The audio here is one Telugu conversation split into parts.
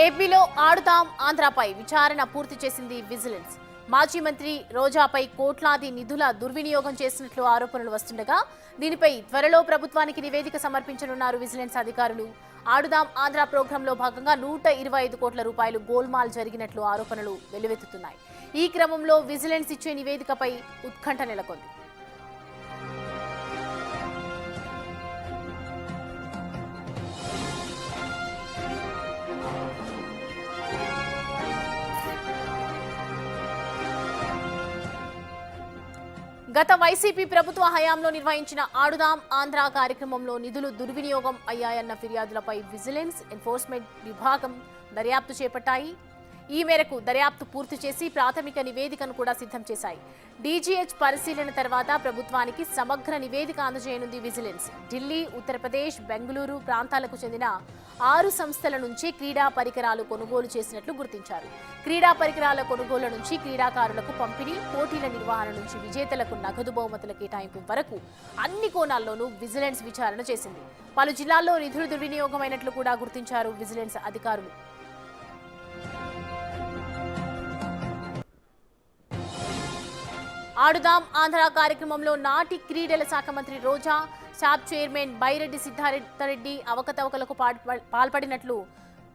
ఏపీలో ఆడుదాం ఆంధ్రాపై విచారణ పూర్తి చేసింది విజిలెన్స్. మాజీ మంత్రి రోజాపై కోట్లాది నిధుల దుర్వినియోగం చేసినట్లు ఆరోపణలు వస్తుండగా దీనిపై త్వరలో ప్రభుత్వానికి నివేదిక సమర్పించనున్నారు విజిలెన్స్ అధికారులు. ఆడుదాం ఆంధ్ర ప్రోగ్రాంలో భాగంగా 125 కోట్ల రూపాయలు గోల్మాల్ జరిగినట్లు ఆరోపణలు వెల్లువెత్తుతున్నాయి. ఈ క్రమంలో విజిలెన్స్ ఇచ్చే నివేదికపై ఉత్కంఠ నెలకొంది. గత వైసీపీ ప్రభుత్వ హయాంలో నిర్వహించిన ఆడుదాం ఆంధ్ర కార్యక్రమంలో నిధులు దుర్వినియోగం అయ్యాయన్న ఫిర్యాదులపై విజిలెన్స్, ఎన్ఫోర్స్మెంట్ విభాగం దర్యాప్తు చేపట్టాయి. ఈ మేరకు దర్యాప్తు పూర్తి చేసి ప్రాథమిక నివేదికను కూడా సిద్ధం చేశాయి. డీజీహెచ్ పరిశీలన తర్వాత ప్రభుత్వానికి సమగ్ర నివేదిక అందజేయనుంది విజిలెన్స్. ఢిల్లీ, ఉత్తరప్రదేశ్, బెంగళూరు ప్రాంతాలకు చెందిన 6 సంస్థల నుంచి క్రీడా పరికరాలు కొనుగోలు చేసినట్లు గుర్తించారు. క్రీడా పరికరాల కొనుగోలు నుంచి క్రీడాకారులకు పంపిణీ, పోటీల నిర్వహణ నుంచి విజేతలకు నగదు బహుమతుల కేటాయింపు వరకు అన్ని కోణాల్లోనూ విజిలెన్స్ విచారణ చేసింది. పలు జిల్లాల్లో నిధులు దుర్వినియోగమైనట్లు కూడా గుర్తించారు విజిలెన్స్ అధికారులు. ఆడుదాం ఆంధ్ర కార్యక్రమంలో నాటి క్రీడల శాఖ మంత్రి రోజా, శాప్ చైర్మన్ బైరెడ్డి సిద్ధార్థరెడ్డి అవకతవకలకు పాల్పడినట్లు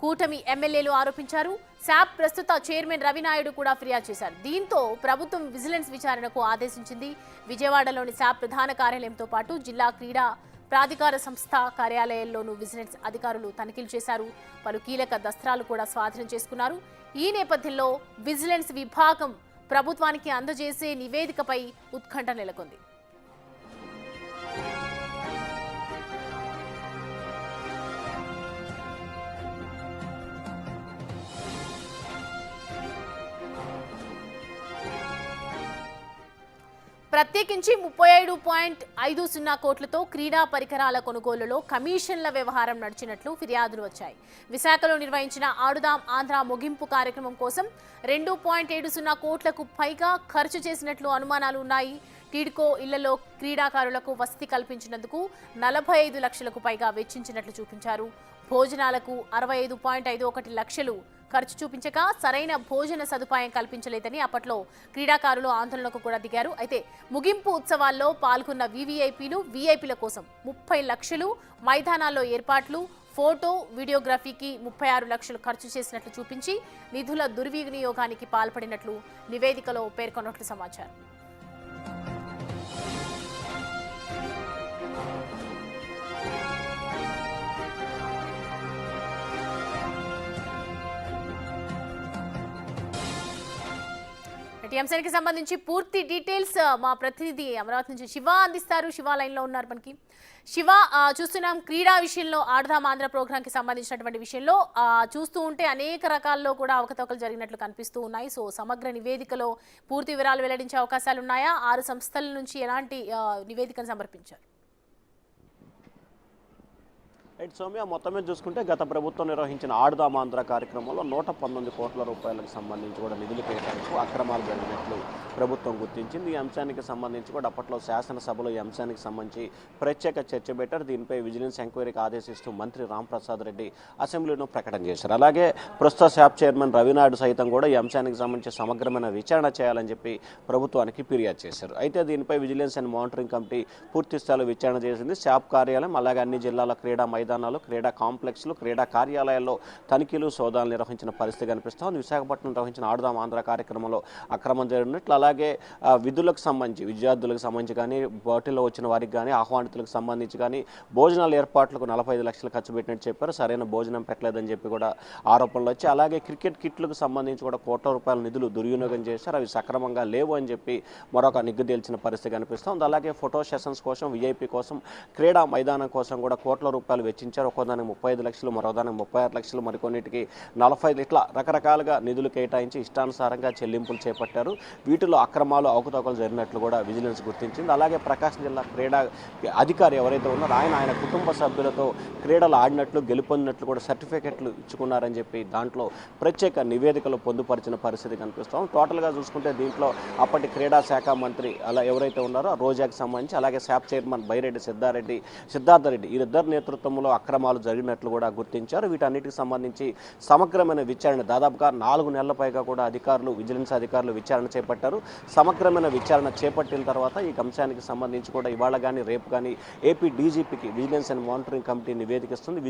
కూటమి ఎమ్మెల్యేలు ఆరోపించారు. శాప్ ప్రస్తుత చైర్మన్ రవినాయుడు కూడా ఫిర్యాదు చేశారు. దీంతో ప్రభుత్వం విజిలెన్స్ విచారణకు ఆదేశించింది. విజయవాడలోని శాప్ ప్రధాన కార్యాలయంతో పాటు జిల్లా క్రీడా ప్రాధికార సంస్థ కార్యాలయాల్లోనూ విజిలెన్స్ అధికారులు తనిఖీలు చేశారు. పలు కీలక దస్త్రాలు కూడా స్వాధీనం చేసుకున్నారు. ఈ నేపథ్యంలో విజిలెన్స్ విభాగం ప్రభుత్వానికి అందజేసే నివేదికపై ఉత్కంఠ నెలకొంది. ప్రత్యేకించి 37.50 కోట్లతో క్రీడా పరికరాల కొనుగోలులో కమిషన్ల వ్యవహారం నడిచినట్లు ఫిర్యాదులు వచ్చాయి. విశాఖలో నిర్వహించిన ఆడుదాం ఆంధ్ర ముగింపు కార్యక్రమం కోసం 2.70 కోట్లకు పైగా ఖర్చు చేసినట్లు అనుమానాలు ఉన్నాయి. టీడ్కో ఇళ్లలో క్రీడాకారులకు వసతి కల్పించినందుకు 45 లక్షలకు పైగా వెచ్చించినట్లు చూపించారు. భోజనాలకు 65.51 లక్షలు ఖర్చు చూపించగా సరైన భోజన సదుపాయం కల్పించలేదని అప్పట్లో క్రీడాకారులు ఆందోళనకు కూడా దిగారు. అయితే ముగింపు ఉత్సవాల్లో పాల్గొన్న వీఐపీల కోసం 30 లక్షలు, మైదానాల్లో ఏర్పాట్లు, ఫోటో వీడియోగ్రఫీకి 36 లక్షలు ఖర్చు చేసినట్లు చూపించి నిధుల దుర్వినియోగానికి పాల్పడినట్లు నివేదికలో పేర్కొన్నట్లు సమాచారం. ఈ అంశానికి సంబంధించి పూర్తి డీటెయిల్స్ మా ప్రతినిధి అమరావతి నుంచి శివ అందిస్తారు. శివ లైన్ లో ఉన్నారు మనకి. శివ, చూస్తున్నాం క్రీడా విషయంలో ఆడుదాం ఆంధ్ర ప్రోగ్రామ్ కి సంబంధించినటువంటి విషయంలో చూస్తూ ఉంటే అనేక రకాల్లో కూడా అవకతవకలు జరిగినట్లు కనిపిస్తూ ఉన్నాయి. సో సమగ్ర నివేదికలో పూర్తి వివరాలు వెల్లడించే అవకాశాలు ఉన్నాయా? 6 సంస్థల నుంచి ఎలాంటి నివేదికను సమర్పించారు? రైట్ సౌమ్య, మొత్తం మీద చూసుకుంటే గత ప్రభుత్వం నిర్వహించిన ఆడుదాం ఆంధ్ర కార్యక్రమంలో 119 కోట్ల రూపాయలకు సంబంధించి కూడా నిధులు కేటాయింపు అక్రమాలు జరిగినట్లు ప్రభుత్వం గుర్తించింది. ఈ అంశానికి సంబంధించి కూడా అప్పట్లో శాసనసభలో ఈ అంశానికి సంబంధించి ప్రత్యేక చర్చ పెట్టారు. దీనిపై విజిలెన్స్ ఎంక్వైరీకి ఆదేశిస్తూ మంత్రి రాంప్రసాద్ రెడ్డి అసెంబ్లీలో ప్రకటన చేశారు. అలాగే ప్రస్తుత శాప్ చైర్మన్ రవినాయుడు సైతం కూడా ఈ అంశానికి సంబంధించి సమగ్రమైన విచారణ చేయాలని చెప్పి ప్రభుత్వానికి ఫిర్యాదు చేశారు. అయితే దీనిపై విజిలెన్స్ అండ్ మానిటరింగ్ కమిటీ పూర్తి స్థాయిలో విచారణ చేసింది. శాప్ కార్యాలయం అలాగే అన్ని జిల్లాల క్రీడా మైదానాలు, క్రీడా కాంప్లెక్స్లు, క్రీడా కార్యాలయాల్లో తనిఖీలు, సోదాలు నిర్వహించిన పరిస్థితి కనిపిస్తోంది. విశాఖపట్నం నిర్వహించిన ఆడుదాం ఆంధ్ర కార్యక్రమంలో అక్రమం జరిగినట్లు, అలాగే విధులకు సంబంధించి విద్యార్థులకు సంబంధించి కానీ, పోటీలో వచ్చిన వారికి కానీ, ఆహ్వానితులకు సంబంధించి కానీ భోజనాల ఏర్పాట్లకు 45 లక్షలు ఖర్చు పెట్టినట్టు చెప్పారు. సరైన భోజనం పెట్టలేదని చెప్పి కూడా ఆరోపణలు వచ్చాయి. అలాగే క్రికెట్ కిట్లకు సంబంధించి కూడా కోట్ల రూపాయల నిధులు దుర్వినియోగం చేశారు. అవి సక్రమంగా లేవు అని చెప్పి మరొక నిగ్గు తేల్చిన పరిస్థితి కనిపిస్తోంది. అలాగే ఫోటో సెషన్స్ కోసం, వీఐపీ కోసం, క్రీడా మైదానం కోసం కూడా కోట్ల రూపాయలు వెచ్చించారు. ఒక్కోదానికి 35 లక్షలు, మరోదానికి 36 లక్షలు, మరికొన్నిటికి 45, ఇట్లా రకరకాలుగా నిధులు కేటాయించి ఇష్టానుసారంగా చెల్లింపులు చేపట్టారు. వీటిలో అక్రమాలు, అవకతవకలు జరిగినట్లు కూడా విజిలెన్స్ గుర్తించింది. అలాగే ప్రకాశం జిల్లా క్రీడా అధికారి ఎవరైతే ఉన్నారో ఆయన కుటుంబ సభ్యులతో క్రీడలు ఆడినట్లు, గెలుపొందినట్లు కూడా సర్టిఫికెట్లు ఇచ్చుకున్నారని చెప్పి దాంట్లో ప్రత్యేక నివేదికలు పొందుపరిచిన పరిస్థితి కనిపిస్తాం. టోటల్గా చూసుకుంటే దీంట్లో అప్పటి క్రీడా శాఖ మంత్రి అలా ఎవరైతే ఉన్నారో రోజాకి సంబంధించి, అలాగే శాప్ చైర్మన్ బైరెడ్డి సిద్ధార్థరెడ్డి వీరిద్దరు నేతృత్వంలో రేపట్లో అక్రమాలు జరిగినట్లు కూడా గుర్తించారు. వీటన్నిటికి సంబంధించి సమగ్రమైన విచారణ దాదాపుగా 4 నెలల పైగా కూడా విజిలెన్స్ అధికారులు విచారణ చేపట్టారు. సమగ్రమైన విచారణ చేపట్టిన తర్వాత ఈ అంశానికి సంబంధించి కూడా ఇవాళ కానీ రేపు కానీ ఏపీ డీజీపీకి విజిలెన్స్ అండ్ మానిటరింగ్ కమిటీ నివేదిక ఇస్తుంది.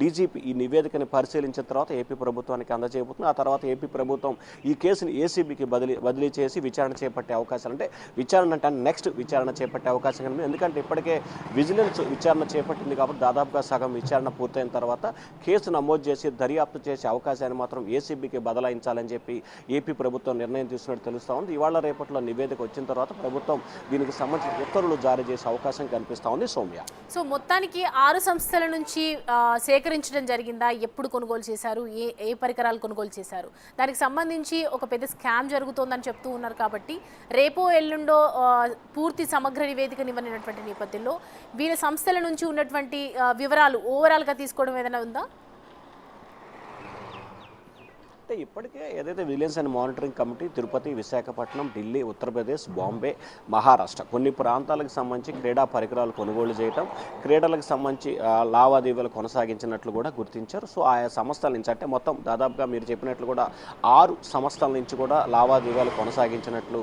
డీజీపీ ఈ నివేదికని పరిశీలించిన తర్వాత ఏపీ ప్రభుత్వానికి అందజేయబోతుంది. ఆ తర్వాత ఏపీ ప్రభుత్వం ఈ కేసుని ఏసీబీకి బదిలీ చేసి విచారణ చేపట్టే అవకాశాలు, అంటే విచారణ అంటే నెక్స్ట్ విచారణ చేపట్టే అవకాశం ఉంది. ఎందుకంటే ఇప్పటికే విజిలెన్స్ విచారణ చేపట్టింది కాబట్టి దాదాపుగా సగం విచారణ పూర్తయిన తర్వాత కేసు నమోదు చేసి దర్యాప్తు చేసే అవకాశాన్ని మాత్రం ఏసీబీకి బదలాయించాలని చెప్పి ఏపీ ప్రభుత్వం నిర్ణయం తీసుకున్నట్టు తెలుస్తూ ఉంది. ఇవాళ రేపట్లో నివేదిక వచ్చిన తర్వాత ప్రభుత్వం దీనికి సంబంధించిన ఉత్తర్వులు జారీ చేసే అవకాశం కనిపిస్తూ ఉంది. సౌమ్య, సో మొత్తానికి 6 సంస్థల నుంచి సేకరించడం జరిగిందా? ఎప్పుడు కొనుగోలు చేశారు? ఏ పరికరాలు కొనుగోలు చేశారు? దానికి సంబంధించి ఒక పెద్ద స్కామ్ జరుగుతోందని చెప్తూ ఉన్నారు కాబట్టి రేపో ఎల్లుండో పూర్తి సమగ్ర నివేదికనివ్వనటువంటి నేపథ్యంలో వీళ్ళ సంస్థల నుంచి ఉన్నటువంటి వివరాలు ఓవరాల్గా తీసుకోవడం ఏదైనా ఉందా? అంటే ఇప్పటికే ఏదైతే vigilance and monitoring committee Tirupati, Visakhapatnam, Delhi, Uttar Pradesh, Bombay, Maharashtra కొన్ని ప్రాంతాలకు సంబంధించి క్రీడా పరికరాలు కొనుగోలు చేయటం, క్రీడలకు సంబంధించి లావాదేవీలు కొనసాగించినట్లు కూడా గుర్తించారు. సో ఆయా సంస్థల నుంచి అంటే మొత్తం దాదాపుగా మీరు చెప్పినట్లు కూడా 6 సంస్థల నుంచి కూడా లావాదేవీలు కొనసాగించినట్లు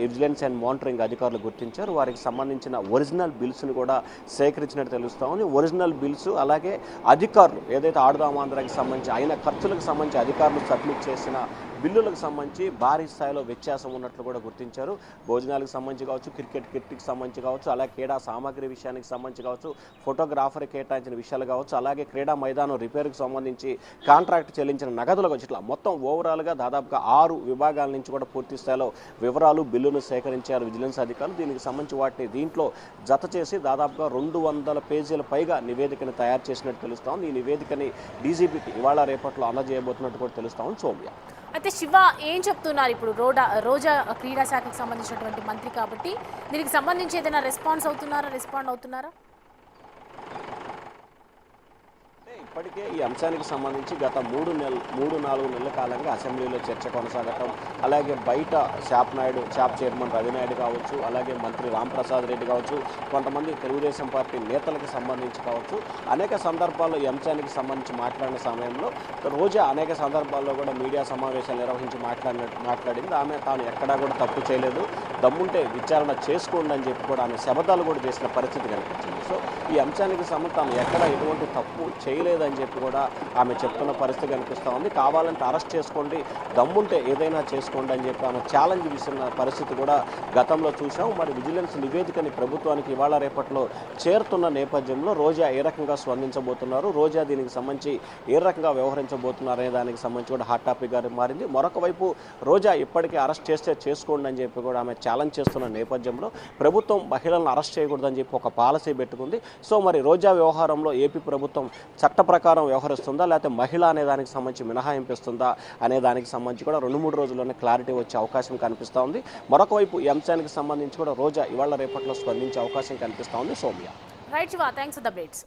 విజిలెన్స్ అండ్ మానిటరింగ్ అధికారులు గుర్తించారు. వారికి సంబంధించిన ఒరిజినల్ బిల్స్ని కూడా సేకరించినట్టు తెలుస్తూ ఉంది. ఒరిజినల్ బిల్స్ అలాగే అధికారులు ఏదైతే ఆడుదాం ఆంధ్రాకి సంబంధించి అయిన ఖర్చులకు సంబంధించి అధికారులు సబ్మిట్ చేసిన బిల్లులకు సంబంధించి భారీ స్థాయిలో వ్యత్యాసం ఉన్నట్లు కూడా గుర్తించారు. భోజనాలకు సంబంధించి కావచ్చు, క్రికెట్ కిట్కి సంబంధించి కావచ్చు, అలాగే క్రీడా సామాగ్రి విషయానికి సంబంధించి కావచ్చు, ఫోటోగ్రాఫర్ కేటాయించిన విషయాలు కావచ్చు, అలాగే క్రీడా మైదానం రిపేర్కి సంబంధించి కాంట్రాక్ట్ చెల్లించిన నగదులు కావచ్చు, ఇట్లా మొత్తం ఓవరాల్గా దాదాపుగా 6 విభాగాల నుంచి కూడా పూర్తి స్థాయిలో వివరాలు బిల్లును సేకరించారు విజిలెన్స్ అధికారులు. దీనికి సంబంధించి వాటిని దీంట్లో జత చేసి దాదాపుగా 200 పేజీల పైగా నివేదికను తయారు చేసినట్టు తెలుస్తా ఉంది. ఈ నివేదికని డీజీపీకి ఇవాళ రేపట్లో అందజేయబోతున్నట్టు కూడా తెలుస్తా ఉంది. సౌమ్య, అయితే శివ ఏం చెప్తున్నారు ఇప్పుడు? రోజా క్రీడా శాఖకు సంబంధించినటువంటి మంత్రి కాబట్టి దీనికి సంబంధించి ఏదైనా రెస్పాండ్ అవుతున్నారా? ఇప్పటికే ఈ అంశానికి సంబంధించి గత 3-4 నెలల కాలంగా అసెంబ్లీలో చర్చ కొనసాగటం, అలాగే బయట షాప్ చైర్మన్ రవినాయుడు కావచ్చు, అలాగే మంత్రి రాంప్రసాద్ రెడ్డి కావచ్చు, కొంతమంది తెలుగుదేశం పార్టీ నేతలకు సంబంధించి కావచ్చు, అనేక సందర్భాల్లో ఈ అంశానికి సంబంధించి మాట్లాడిన సమయంలో రోజా అనేక సందర్భాల్లో కూడా మీడియా సమావేశాలు నిర్వహించి మాట్లాడింది. ఆమె తాను ఎక్కడా కూడా తప్పు చేయలేదు, దమ్ముంటే విచారణ చేసుకోండి అని చెప్పి కూడా ఆమె శబదాలు కూడా చేసిన పరిస్థితి కనిపించింది. సో ఈ అంశానికి సంబంధించి తాను ఎక్కడ ఎటువంటి తప్పు చేయలేదని చెప్పి కూడా ఆమె చెప్తున్న పరిస్థితి కనిపిస్తూ ఉంది. కావాలంటే అరెస్ట్ చేసుకోండి, దమ్ముంటే ఏదైనా చేసుకోండి అని చెప్పి ఆమె ఛాలెంజ్ విసిరిన పరిస్థితి కూడా గతంలో చూసాం. మరి విజిలెన్స్ నివేదికని ప్రభుత్వానికి ఇవాళ రేపట్లో చేరుతున్న నేపథ్యంలో రోజా ఏ రకంగా స్పందించబోతున్నారు, రోజా దీనికి సంబంధించి ఏ రకంగా వ్యవహరించబోతున్నారు అనే దానికి సంబంధించి కూడా హాట్ టాపిక్గా మారింది. మరొక వైపు రోజా ఇప్పటికీ అరెస్ట్ చేస్తే చేసుకోండి అని చెప్పి కూడా ఆమె ఛాలెంజ్ చేస్తున్న నేపథ్యంలో ప్రభుత్వం మహిళలను అరెస్ట్ చేయకూడదని చెప్పి ఒక పాలసీ పెట్టుకుంది. సో మరి రోజా వ్యవహారంలో ఏపీ ప్రభుత్వం చట్ట ప్రకారం వ్యవహరిస్తుందా, లేకపోతే మహిళ అనే దానికి సంబంధించి మినహాయింపు ఇస్తుందా అనే దానికి సంబంధించి కూడా 2-3 రోజుల్లోనే క్లారిటీ వచ్చే అవకాశం కనిపిస్తూ ఉంది. మరొక వైపు ఈ అంశానికి సంబంధించి కూడా రోజా ఇవాళ రేపట్లో స్పందించే అవకాశం కనిపిస్తూ ఉంది. Soumya, right Shiva, thanks for the updates.